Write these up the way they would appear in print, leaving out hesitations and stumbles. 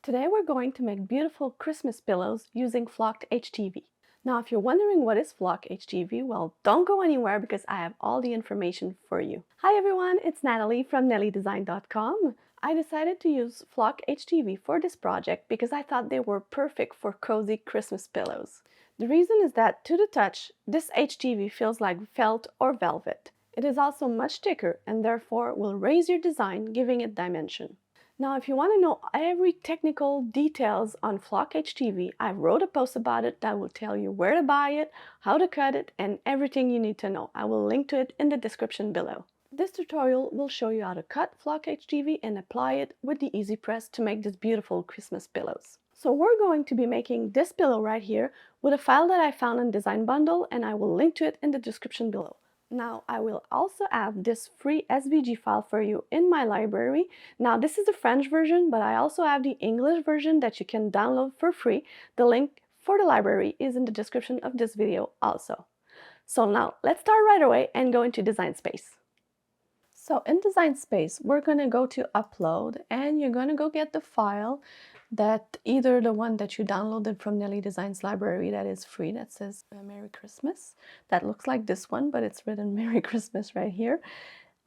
Today we're going to make beautiful Christmas pillows using Flocked HTV. Now if you're wondering what is Flocked HTV, well, don't go anywhere because I have all the information for you. Hi everyone, it's Natalie from nellydesign.com. I decided to use Flocked HTV for this project because I thought they were perfect for cozy Christmas pillows. The reason is that to the touch, this HTV feels like felt or velvet. It is also much thicker and therefore will raise your design, giving it dimension. Now, if you want to know every technical details on Flock HTV, I wrote a post about it that will tell you where to buy it, how to cut it, and everything you need to know. I will link to it in the description below. This tutorial will show you how to cut Flock HTV and apply it with the Easy Press to make these beautiful Christmas pillows. So we're going to be making this pillow right here with a file that I found in Design Bundle, and I will link to it in the description below. Now, I will also have this free SVG file for you in my library. Now, this is the French version, but I also have the English version that you can download for free. The link for the library is in the description of this video also. So now, let's start right away and go into Design Space. So in Design Space, we're going to go to Upload, and you're going to go get the file that either the one that you downloaded from Nelly Design's library that is free, that says Merry Christmas. That looks like this one, but it's written Merry Christmas right here.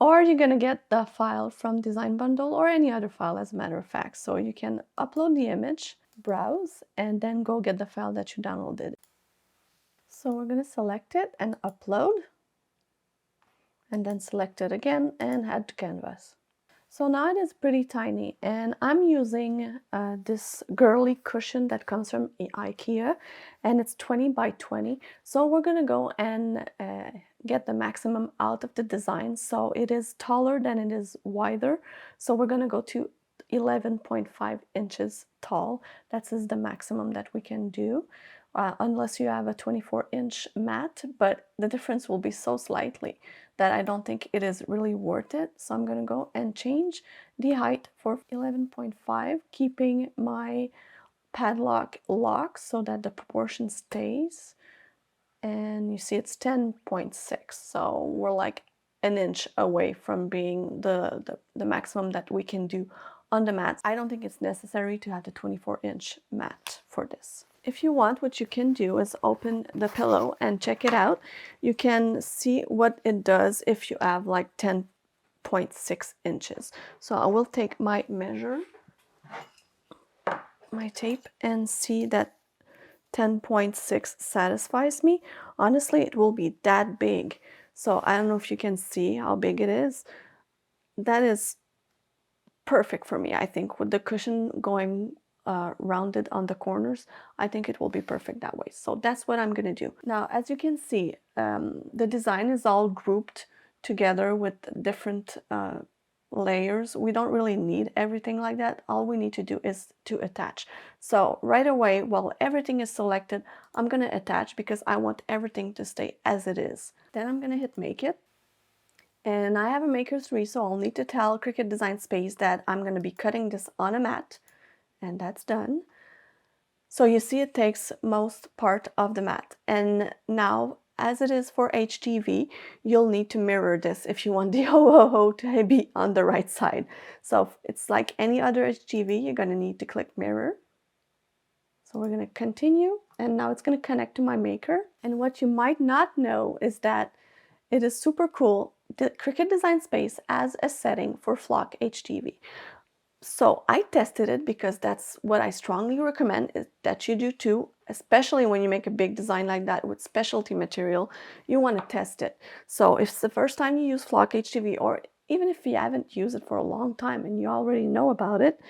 Or you're going to get the file from Design Bundle or any other file, as a matter of fact. So you can upload the image, browse, and then go get the file that you downloaded. So we're going to select it and upload, and then select it again and add to canvas. So now it is pretty tiny, and I'm using this girly cushion that comes from IKEA, and it's 20 by 20. So we're gonna go and get the maximum out of the design. So it is taller than it is wider. So we're gonna go to 11.5 inches tall. That is the maximum that we can do. Unless you have a 24-inch mat, but the difference will be so slightly that I don't think it is really worth it. So I'm going to go and change the height for 11.5, keeping my padlock locked so that the proportion stays. And you see it's 10.6, so we're like an inch away from being the maximum that we can do on the mat. I don't think it's necessary to have the 24-inch mat for this. If you want, what you can do is open the pillow and check it out. You can see what it does if you have like 10.6 inches. So I will take my measure, my tape, and see that 10.6 satisfies me. Honestly, it will be that big. So I don't know if you can see how big it is. That is perfect for me, I think, with the cushion going rounded on the corners. I think it will be perfect that way. So that's what I'm going to do. Now, as you can see, the design is all grouped together with different layers. We don't really need everything like that. All we need to do is to attach. So right away, while everything is selected, I'm going to attach because I want everything to stay as it is. Then I'm going to hit Make It. And I have a Maker 3, so I'll need to tell Cricut Design Space that I'm going to be cutting this on a mat. And that's done. So you see it takes most part of the mat. And now, as it is for HTV, you'll need to mirror this if you want the ho-ho-ho to be on the right side. So it's like any other HTV, you're going to need to click mirror. So we're going to continue, and now it's going to connect to my Maker. And what you might not know is that it is super cool. The Cricut Design Space has a setting for Flock HTV. So I tested it because that's what I strongly recommend is that you do too, especially when you make a big design like that with specialty material. You want to test it. So if it's the first time you use Flock HTV, or even if you haven't used it for a long time and you already know about it,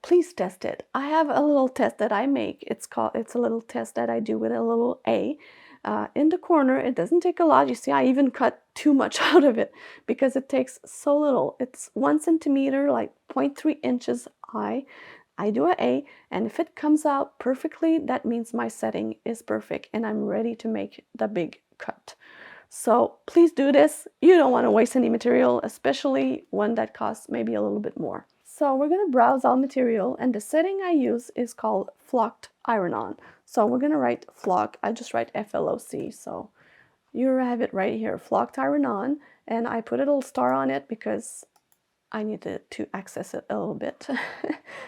please test it. I have a little test that I make. It's a little test that I do with a little A. In the corner, it doesn't take a lot. You see, I even cut too much out of it because it takes so little. It's 1 centimeter, like 0.3 inches high. I do an A, and if it comes out perfectly, that means my setting is perfect and I'm ready to make the big cut. So please do this. You don't want to waste any material, especially one that costs maybe a little bit more. So we're going to browse all material, and the setting I use is called Flocked Iron-On. So we're going to write Flock. I just write F-L-O-C. So you have it right here, Flocked Iron-On, and I put a little star on it because I needed to access it a little bit.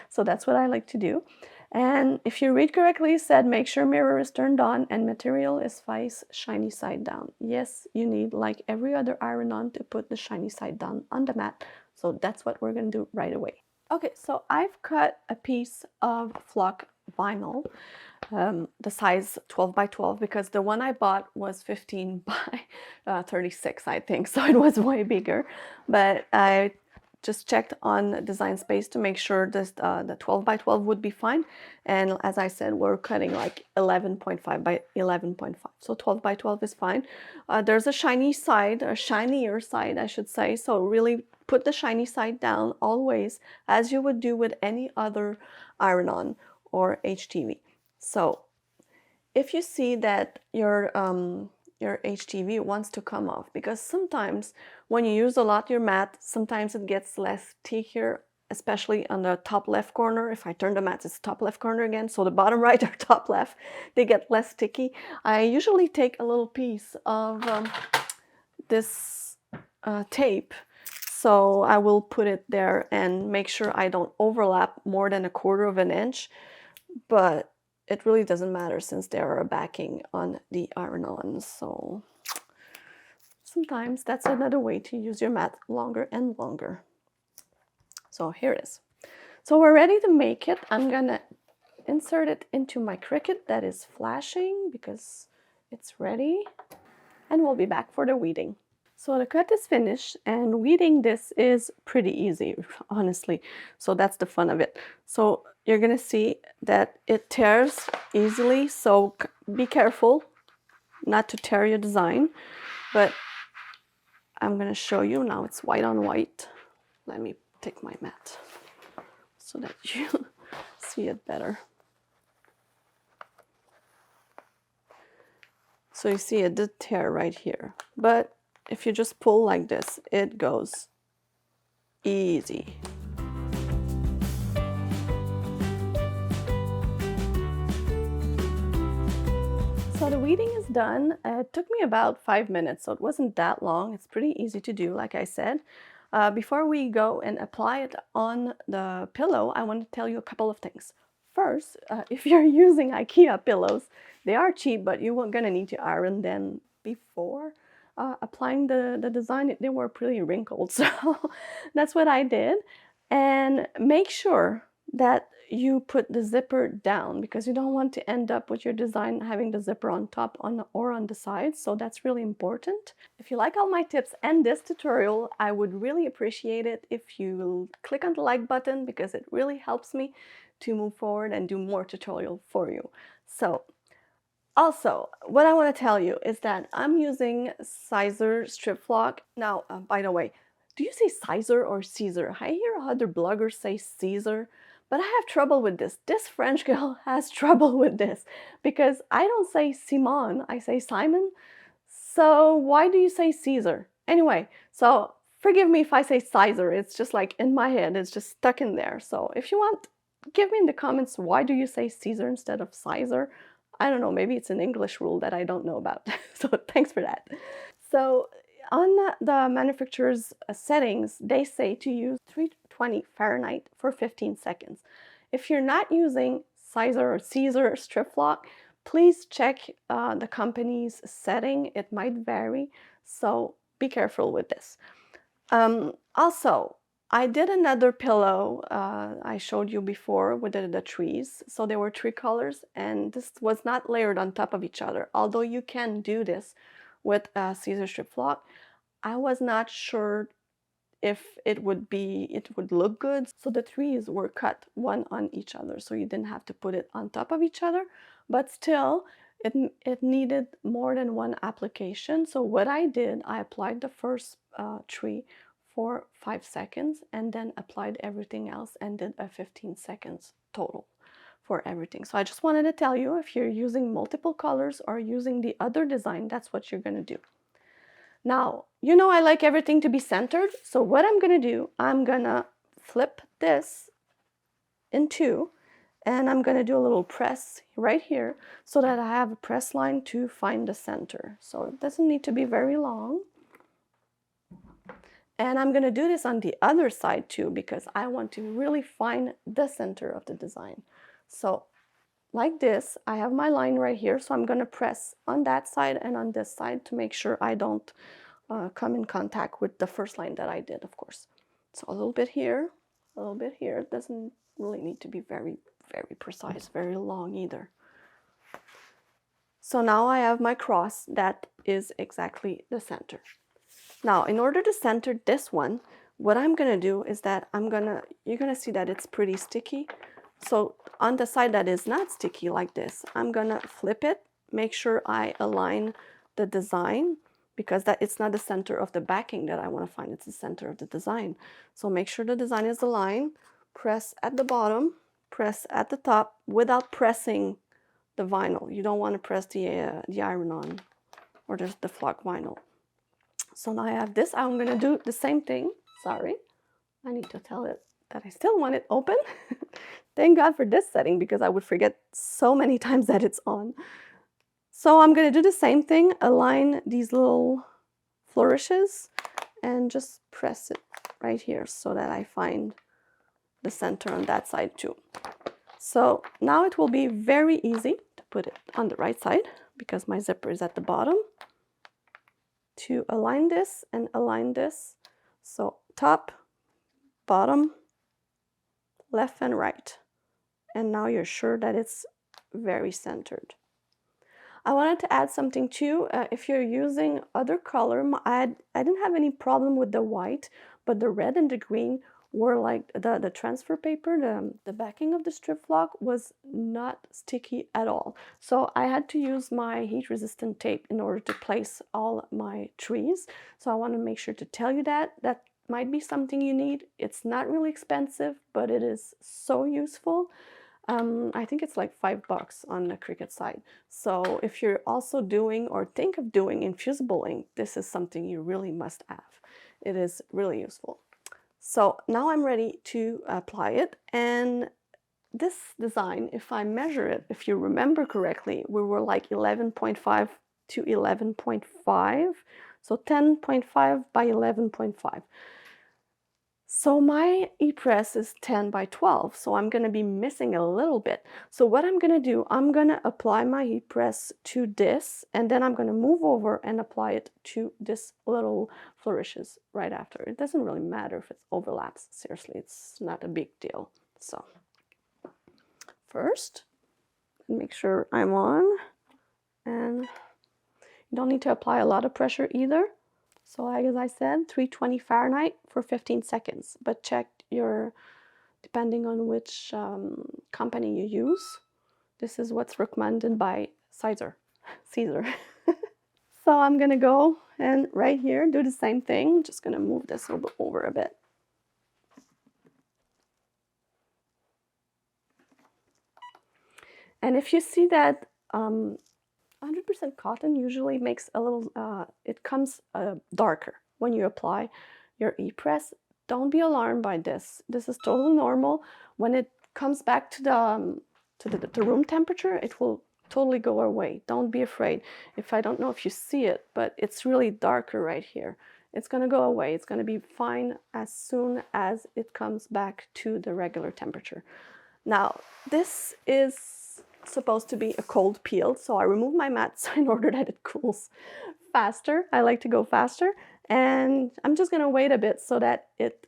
So that's what I like to do. And if you read correctly, it said make sure mirror is turned on and material is face shiny side down. Yes, you need, like every other iron-on, to put the shiny side down on the mat. So that's what we're going to do right away. Okay, so I've cut a piece of flock vinyl, the size 12 by 12, because the one I bought was 15 by 36, I think, so it was way bigger. But I just checked on Design Space to make sure this, the 12 by 12 would be fine. And as I said, we're cutting like 11.5 by 11.5. So 12 by 12 is fine. There's a shiny side, a shinier side, I should say. So really put the shiny side down always, as you would do with any other iron-on or HTV. So if you see that your HTV wants to come off, because sometimes when you use a lot your mat, sometimes it gets less thicker, especially on the top left corner. If I turn the mat, it's top left corner again, so the bottom right or top left, they get less sticky. I usually take a little piece of this tape, so I will put it there and make sure I don't overlap more than 1/4 of an inch, but it really doesn't matter since there are a backing on the iron-on. So sometimes that's another way to use your mat longer and longer. So here it is. So we're ready to make it. I'm gonna insert it into my Cricut that is flashing because it's ready, and we'll be back for the weeding. So the cut is finished, and weeding this is pretty easy, honestly. So that's the fun of it. So you're gonna see that it tears easily, so be careful not to tear your design. But I'm gonna show you now. It's white on white. Let me take my mat so that you see it better. So you see it did tear right here, but if you just pull like this, it goes easy. So the weeding is done. It took me about 5 minutes, so it wasn't that long. It's pretty easy to do, like I said. Before we go and apply it on the pillow, I want to tell you a couple of things. First, if you're using IKEA pillows, they are cheap, but you're gonna need to iron them before applying the design. They were pretty wrinkled, so that's what I did. And make sure that you put the zipper down, because you don't want to end up with your design having the zipper on top or on the sides. So that's really important. If you like all my tips and this tutorial, I would really appreciate it if you will click on the like button, because it really helps me to move forward and do more tutorial for you. So also, what I want to tell you is that I'm using Siser Stripflock. Now, by the way, do you say Siser or Caesar? I hear other bloggers say Caesar, but I have trouble with this. This French girl has trouble with this because I don't say Simon, I say Simon. So why do you say Caesar? Anyway, so forgive me if I say Siser. It's just like in my head, it's just stuck in there. So if you want, give me in the comments, why do you say Caesar instead of Siser? I don't know, maybe it's an English rule that I don't know about. So thanks for that. So on the manufacturer's settings, they say to use 320 Fahrenheit for 15 seconds. If you're not using Siser or Caesar or Stripflock, please check the company's setting. It might vary, so be careful with this. Also, I did another pillow I showed you before with the trees. So there were 3 colors, and this was not layered on top of each other. Although you can do this with Siser Stripflock, I was not sure if it would look good. So the trees were cut one on each other, so you didn't have to put it on top of each other, but still it needed more than one application. So what I did, I applied the first tree for 5 seconds and then applied everything else and did a 15 seconds total for everything. So I just wanted to tell you, if you're using multiple colors or using the other design, that's what you're going to do. Now, you know I like everything to be centered, so what I'm going to do, I'm going to flip this in two, and I'm going to do a little press right here so that I have a press line to find the center. So it doesn't need to be very long. And I'm going to do this on the other side too, because I want to really find the center of the design. So like this, I have my line right here, so I'm going to press on that side and on this side to make sure I don't come in contact with the first line that I did, of course. So a little bit here, a little bit here. It doesn't really need to be very, very precise, very long either. So now I have my cross that is exactly the center. Now, in order to center this one, what I'm going to do is that you're going to see that it's pretty sticky. So on the side that is not sticky like this, I'm going to flip it, make sure I align the design, because it's not the center of the backing that I want to find, it's the center of the design. So make sure the design is aligned, press at the bottom, press at the top without pressing the vinyl. You don't want to press the iron-on or the flock vinyl. So now I have this. I'm going to do the same thing. Sorry, I need to tell it that I still want it open. Thank God for this setting, because I would forget so many times that it's on. So I'm going to do the same thing, align these little flourishes and just press it right here so that I find the center on that side too. So now it will be very easy to put it on the right side, because my zipper is at the bottom, to align this and align this. So top, bottom, left and right. And now you're sure that it's very centered. I wanted to add something too. If you're using other color, I didn't have any problem with the white, but the red and the green were like the transfer paper, the backing of the Stripflock was not sticky at all. So I had to use my heat resistant tape in order to place all my trees. So I want to make sure to tell you that might be something you need. It's not really expensive, but it is so useful. I think it's like $5 on the Cricut side. So if you're also doing or think of doing infusible ink, this is something you really must have. It is really useful. So now I'm ready to apply it, and this design, if I measure it, if you remember correctly, we were like 11.5 to 11.5, so 10.5 by 11.5. So my e-press is 10 by 12, so I'm going to be missing a little bit. So what I'm going to do, I'm going to apply my e-press to this, and then I'm going to move over and apply it to this little flourishes right after. It doesn't really matter if it overlaps. Seriously, it's not a big deal. So first, make sure I'm on, and you don't need to apply a lot of pressure either. So like as I said, 320 Fahrenheit for 15 seconds, but check depending on which company you use. This is what's recommended by Siser. So I'm gonna go and right here do the same thing. Just gonna move this over a bit. And if you see that 100% cotton usually makes a little, it comes darker when you apply your e-press. Don't be alarmed by this. This is totally normal. When it comes back to the room temperature, it will totally go away. Don't be afraid. I don't know if you see it, but it's really darker right here. It's going to go away. It's going to be fine as soon as it comes back to the regular temperature. Now, this is supposed to be a cold peel, so I remove my mats in order that it cools faster. I like to go faster, and I'm just gonna wait a bit so that it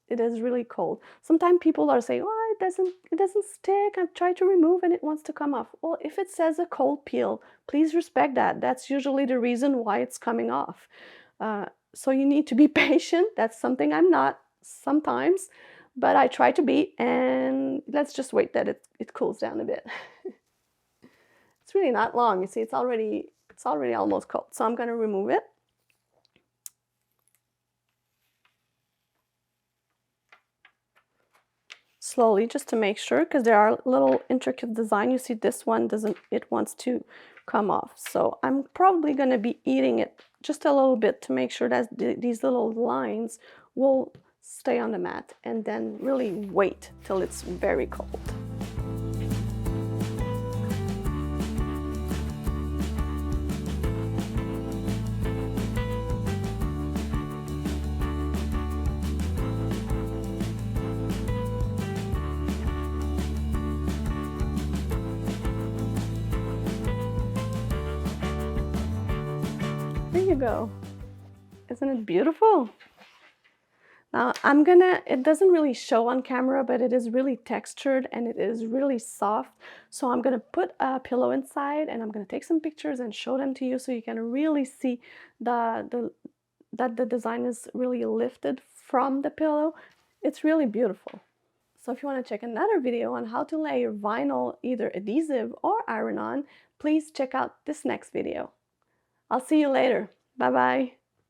is really cold. Sometimes people are saying, oh, it doesn't stick, I've tried to remove and it wants to come off. Well, if it says a cold peel, please respect that. That's usually the reason why it's coming off. So you need to be patient. That's something I'm not sometimes, but I try to be, and let's just wait that it cools down a bit. It's really not long. You see, it's already almost cold. So I'm going to remove it. Slowly, just to make sure, because there are little intricate design. You see this one it wants to come off. So I'm probably going to be eating it just a little bit to make sure that these little lines will stay on the mat, and then really wait till it's very cold. you go. Isn't it beautiful? Now it doesn't really show on camera, but it is really textured and it is really soft. So I'm gonna put a pillow inside and I'm gonna take some pictures and show them to you so you can really see that the design is really lifted from the pillow. It's really beautiful. So if you want to check another video on how to layer vinyl, either adhesive or iron-on, please check out this next video. I'll see you later. Bye bye.